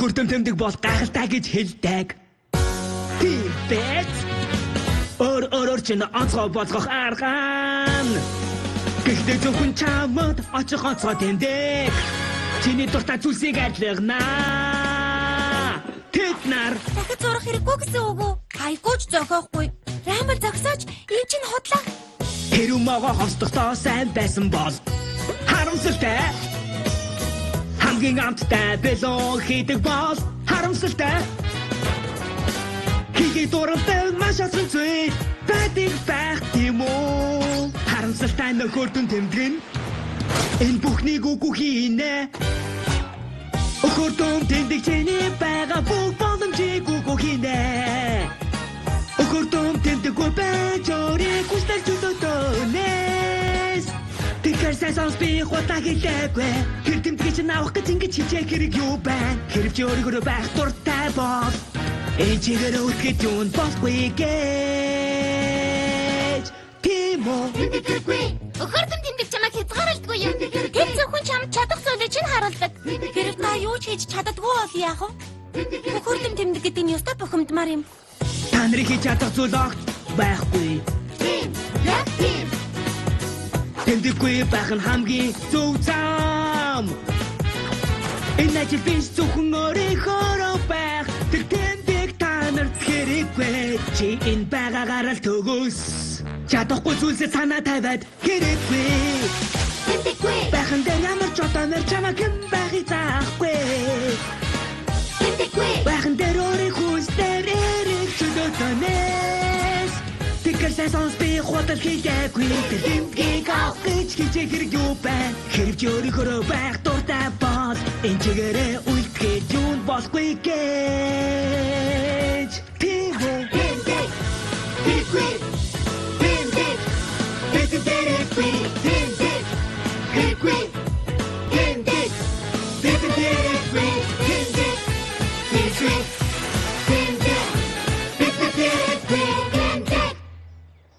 Өхөртөм тэмдэг бол гайхалтай гэж хэлдэг. Тийм биз? Өөр чинь онцгой болгох аргаан. Гэхдээ зөвхөн чамд очих онцгой тэмдэг. Чиний дуртай зүйлсийг ажиллагнаа. Тэд нар Дахид зурах хэрэггүй гэсэн үг үү? Хайгууч зохиохгүй. Рамбл зогсооч. Ийм чинь худлаа. тэр умаага хостогтоо сайн байсан бол харамсалтай. Хамгийн амттай бэлэн хийдэг бол харамсалтай. Хийгээ дуртай маш асан зүйл байдаг байх тийм үү? Харамсалтай нөхөртөн тэмдэг нь энэ бүхнийг үгүй хийнэ. Өхөртөн тэмдэг чиний байгаа бүх боломжийг үгүй хийнэ. Өхөртөн тэмдэг байж өөрийг хүсдэл чөлөөтөнэс. Тэгэхээр сайсанс би хутаа хэлээгүй. Тэр тэмдгийг чинь авах гэж ингэж хичээх хэрэг юу байна? Хэрвээ чи өөрийгөө байх дуртай бол эцгээр үлдэхэд юун болохгүй гэж. Тийм үү? Тэмдэггүй. Өхөртөн тэмдэг чамайг хязгаарлагдгүй юу? Тэр зөвхөн чамд чадах зүйлийг чинь харуулдаг. Хэрэг та юу ч хийж чаддаггүй бол яах вэ? Өхөртөн тэмдэг гэдэг нь ёстой бухимдмаар юм. Та нарыг хийж чадах зүйл огт байхгүй. Тийм. Яг тийм. Тэмдэггүй байх нь хамгийн зөв зам. Энэ ажил биш зөвхөн өөрийнхөө байх. Тэр тэмдэг та нарт хэрэггүй. Чи энэ байгаагаар л төгөөс. Чадахгүй зүйлсээ санаа тавиад хэрэггүй. Тэмдэггүй. Бахан дээр ямар ч отонор чамаг юм байхыг заахгүй. Тэмдэггүй. Бахан дээр өөрийнхөө хүслээр эрэг чөлөөтөнэс. Тэгэхээр сайсанс би худал хийгээгүй. Тэр тэмдгийг авах гэж хичээх хэрэг юу байна? Хэрвээ чи өөрийнхөө байх дуртай бол энэ чигээрээ үлдэхэд юун болохгүй гэж. Тийм үү? Тэмдэг. Тэмдэггүй.